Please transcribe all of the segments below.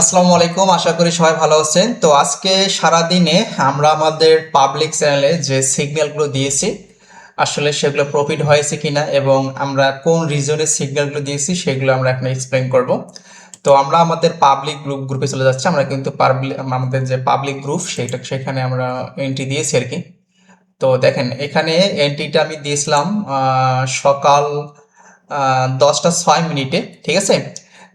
আসসালামু আলাইকুম, আশা করি সবাই ভালো আছেন। তো আজকে সারা দিনে আমরা আমাদের পাবলিক চ্যানেলে যে সিগন্যালগুলো দিয়েছি আসলে সেগুলো প্রফিট হয়েছে কিনা এবং আমরা কোন রিজনের সিগন্যালগুলো দিয়েছি সেগুলো আমরা এখন এক্সপ্লেন করব। তো আমরা আমাদের পাবলিক গ্রুপে চলে যাচ্ছি। আমরা কিন্তু আমাদের যে পাবলিক গ্রুপ সেখানে আমরা এন্ট্রি দিয়েছি আর কি। তো দেখেন এখানে এন্ট্রিটা আমি দিয়েছিলাম সকাল 10টা 6 মিনিটে, ঠিক আছে।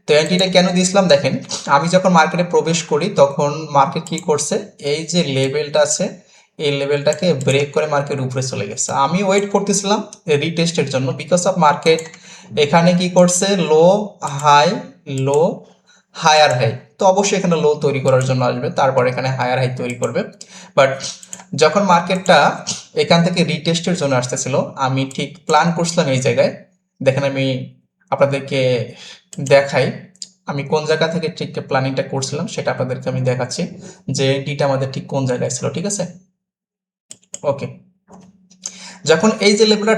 তো এন্ট্রিটা কেন দিয়েছিলাম দেখেন, আমি যখন মার্কেটে প্রবেশ করি তখন মার্কেট কি করছে, এই যে লেভেলটা আছে এই লেভেলটাকে ব্রেক করে মার্কেট উপরে চলে গেছে। আমি ওয়েট করতেছিলাম রিটেস্টের জন্য, বিকজ অফ মার্কেট এখানে কি করছে, low high, low higher high. তো অবশ্যই এখানে লো তৈরি করার জন্য আসবে, তারপর এখানে হায়ার হাই তৈরি করবে। বাট যখন মার্কেটটা এখান থেকে রিটেস্টের জন্য আসতেছিল, আমি ঠিক প্ল্যান করছিলাম এই জায়গায়। দেখেন আমি আপনাদেরকে দেখাই আমি কোন জায়গা থেকে ঠিক প্ল্যানিংটা করছিলাম, সেটা আপনাদেরকে আমি দেখাচ্ছি যে এন্ট্রিটা আমাদের ঠিক কোন জায়গায় ছিল, ঠিক আছে। ওকে, যখন এই যে লেভেলটা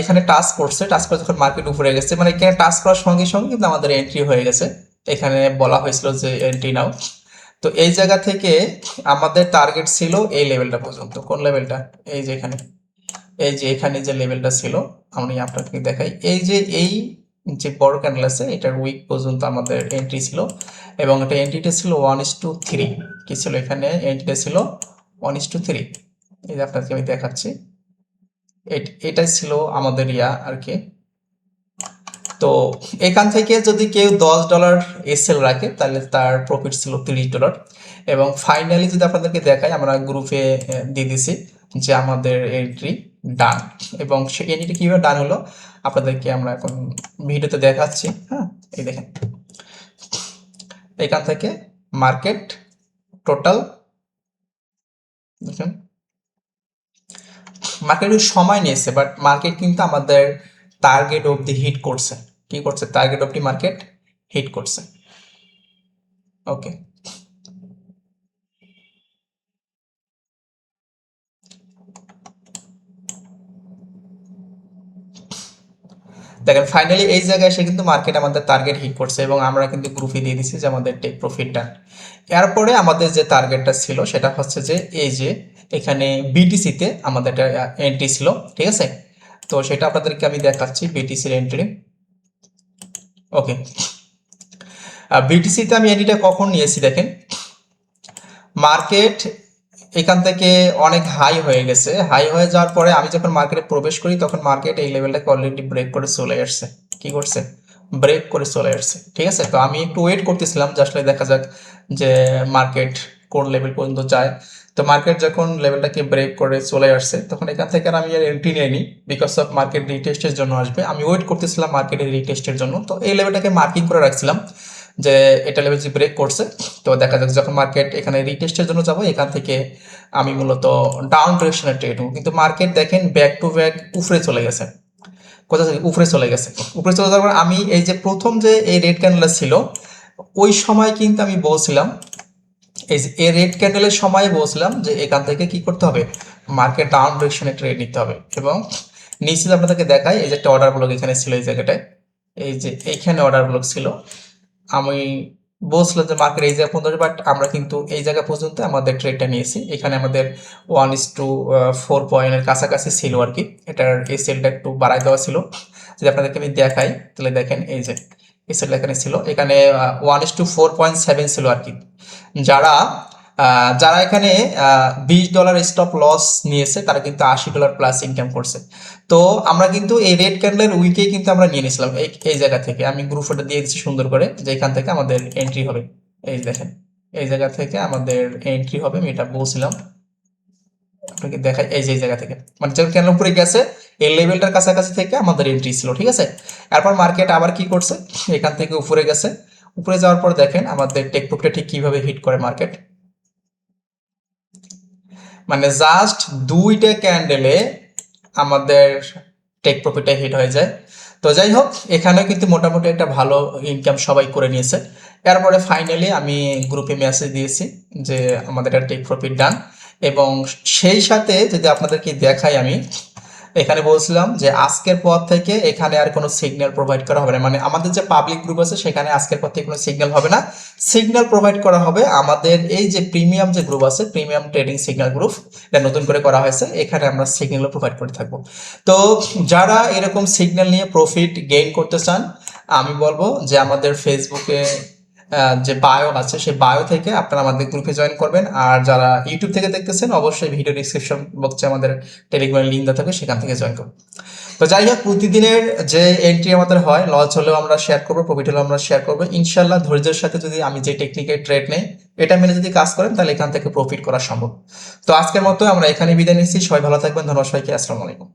এখানে টাচ করছে, টাচ করে যখন মার্কেট উপরে গেছে, মানে এখানে টাচ করার সঙ্গে সঙ্গে কিন্তু আমাদের এন্ট্রি হয়ে গেছে। এখানে বলা হয়েছিল যে এন্ট্রি নাও। তো এই জায়গা থেকে আমাদের টার্গেট ছিল এই লেভেলটা পর্যন্ত। কোন লেভেলটা? এই যে এখানে, এই যে এখানে যে লেভেলটা ছিল, আমি আপনাকে দেখাই। এই যে এই যে বড় ক্যান্ডেল আছে এটার উইক পর্যন্ত আমাদের এন্ট্রি ছিল, এবং এটা এন্ট্রিটা ছিল 1:3। কি ছিল এখানে? এন্ট্রিটা ছিল 1:3। এই যে আপনাকে আমি দেখাচ্ছি, এটাই ছিল আমাদের আর কি। তো এখান থেকে যদি কেউ $10 এসএল রাখে তাহলে তার প্রফিট ছিল $30। এবং ফাইনালি যদি আপনাদেরকে দেখাই, আমরা গ্রুপে দিয়ে দিছি যে আমাদের এন্ট্রি ডান। এবং সেই এন্ট্রিটা কীভাবে ডান হলো আপনাদেরকে আমরা এখন ভিডিওতে দেখাচ্ছি। হ্যাঁ, এই দেখেন এখান থেকে মার্কেট টোটাল দেখেন, মার্কেট সময় নিয়েছে, বাট মার্কেট কিন্তু আমাদের টার্গেট অবধি হিট করছে। কি করছে? টার্গেট অবধি মার্কেট হিট করছে। ওকে, দেখেন ফাইনালি এই জায়গায় এসে কিন্তু মার্কেট আমাদের টার্গেট হিট করছে, এবং আমরা কিন্তু গ্রুপে দিয়ে দিচ্ছি যে আমাদের টেক প্রফিটটা। এরপরে আমাদের যে টার্গেটটা ছিল সেটা হচ্ছে যে এই যে এখানে বিটিসিতে আমাদের একটা এন্ট্রি ছিল, ঠিক আছে। তো সেটা আপনাদেরকে আমি দেখাচ্ছি, বিটিসির এন্ট্রি। ওকে, বিটিসিতে আমি এন্ট্রিটা কখন নিয়েছি দেখেন, মার্কেট এখান থেকে অনেক হাই হয়ে গেছে। হাই হয়ে যাওয়ার পরে আমি যখন মার্কেটে প্রবেশ করি তখন মার্কেট এই লেভেলটাকে অলরেডি ব্রেক করে চলে আসছে। কি করছে? ব্রেক করে চলে আসছে, ঠিক আছে। তো আমি একটু ওয়েট করতেছিলাম যে আসলে দেখা যাক যে মার্কেট কোন লেভেল পর্যন্ত যায়। তো মার্কেট যখন লেভেলটাকে ব্রেক করে চলে আসছে তখন এখান থেকে আর আমি আর এন্ট্রি নিইনি, বিকজ অফ মার্কেট রিটেস্টের জন্য আসবে। আমি ওয়েট করতেছিলাম মার্কেটের রিটেস্টের জন্য। তো এই লেভেলটাকে মার্কিং করে রাখছিলাম যে এটা লেভেল যে ব্রেক করছে। তো দেখা যাক যখন মার্কেট এখানে রিটেস্টের জন্য যাবো, এখান থেকে আমি মূলত ডাউন ডিরেকশনে ট্রেড হবো। কিন্তু মার্কেট দেখেন ব্যাক টু ব্যাক উপরে চলে গেছে। কোথা থেকে? উপরে চলে গেছে। উপরে চলে যাওয়ার পর আমি এই যে প্রথম যে এই রেড ক্যান্ডেল ছিল ওই সময় কিন্তু আমি বলছিলাম, এই যে এই রেড ক্যান্ডেলের সময় বলছিলাম যে এখান থেকে কি করতে হবে, মার্কেট ডাউন ডিরেকশনে ট্রেড নিতে হবে। এবং নিচে আপনাদেরকে দেখাই, এই যে একটা অর্ডার ব্লক এখানে ছিল এই জায়গাটায়, এই যে এইখানে অর্ডার ব্লক ছিল। আমি বলছিলাম যে মার্কেট এই জায়গা পর্যন্ত, বাট আমরা কিন্তু এই জায়গা পর্যন্ত আমাদের ট্রেডটা নিয়েছি। এখানে আমাদের 1:4 পয়েন্টের কাছাকাছি ছিল আর কি। এটার এই সেলটা একটু বাড়াই দেওয়া ছিল। যদি আপনাদেরকে আমি দেখাই তাহলে দেখেন এই যে এই সেলটা এখানে ছিল, এখানে 1:4.7 ছিল আর কি। যারা যারা এখানে $20 স্টপ লস নিয়েছে তারা কিন্তু $80 প্লাস ইনকাম করছে। তো আমরা কিন্তু এই রেড ক্যান্ডেলের উইকেই কিন্তু আমরা নিয়ে নিয়েছিলাম এই জায়গা থেকে। আমি গ্রুপ ফটো দিয়ে দিচ্ছি সুন্দর করে যে এখান থেকে আমাদের এন্ট্রি হবে। এই দেখেন এই জায়গা থেকে আমাদের এন্ট্রি হবে, আমি এটা বলছিলাম আপনাকে দেখাই। এই যে এই জায়গা থেকে মানে যখন ক্যান্ডেল উপরে গেছে এই লেভেলটার কাছাকাছি থেকে আমাদের এন্ট্রি ছিল, ঠিক আছে। এরপর মার্কেট আবার কি করছে, এখান থেকে উপরে গেছে। উপরে যাওয়ার পর দেখেন আমাদের টেক প্রফিটটা ঠিক কিভাবে হিট করে মার্কেট, মানে জাস্ট দুইটা ক্যান্ডেলে আমাদের টেক প্রফিটে হিট হয়ে যায়। তো যাই হোক, এখানে কিন্তু মোটামুটি একটা ভালো ইনকাম সবাই করে নিয়েছে। এরপরে ফাইনালি আমি গ্রুপে মেসেজ দিয়েছি যে আমাদের একটা টেক প্রফিট ডান। এবং সেই সাথে যদি আপনাদেরকে দেখাই আমি এখানে বলছিলাম যে আজকের পর থেকে এখানে আর কোনো সিগন্যাল প্রোভাইড করা হবে না, মানে আমাদের যে পাবলিক গ্রুপ আছে সেখানে আজকের পর থেকে কোনো সিগন্যাল হবে না। সিগন্যাল প্রোভাইড করা হবে আমাদের এই যে প্রিমিয়াম যে গ্রুপ আছে, প্রিমিয়াম ট্রেডিং সিগন্যাল গ্রুপ, এটা নতুন করে করা হয়েছে, এখানে আমরা সিগন্যাল প্রোভাইড করে থাকবো। তো যারা এরকম সিগন্যাল নিয়ে প্রফিট গেইন করতে চান, আমি বলবো যে আমাদের ফেসবুকে যে বায়ো আছে সেই বায়ো থেকে আপনারা আমাদের গ্রুপে জয়েন করবেন। আর যারা ইউটিউব থেকে দেখতেছেন অবশ্যই ভিডিও ডিসক্রিপশন বক্সে আমাদের টেলিগ্রামের লিঙ্ক দেওয়া থাকবে, সেখান থেকে জয়েন করুন। তো যাই হোক, প্রতিদিনের যে এন্ট্রি আমাদের হয়, লস হলেও আমরা শেয়ার করবো, প্রফিট হলেও আমরা শেয়ার করবো ইনশাল্লাহ। ধৈর্যের সাথে যদি আমি যে টেকনিকের ট্রেড নেই এটা মেনে যদি কাজ করেন তাহলে এখান থেকে প্রফিট করা সম্ভব। তো আজকের মতো আমরা এখানে বিদায় নিচ্ছি। সবাই ভালো থাকবেন, ধন্যবাদ সবাইকে, আসসালামু আলাইকুম।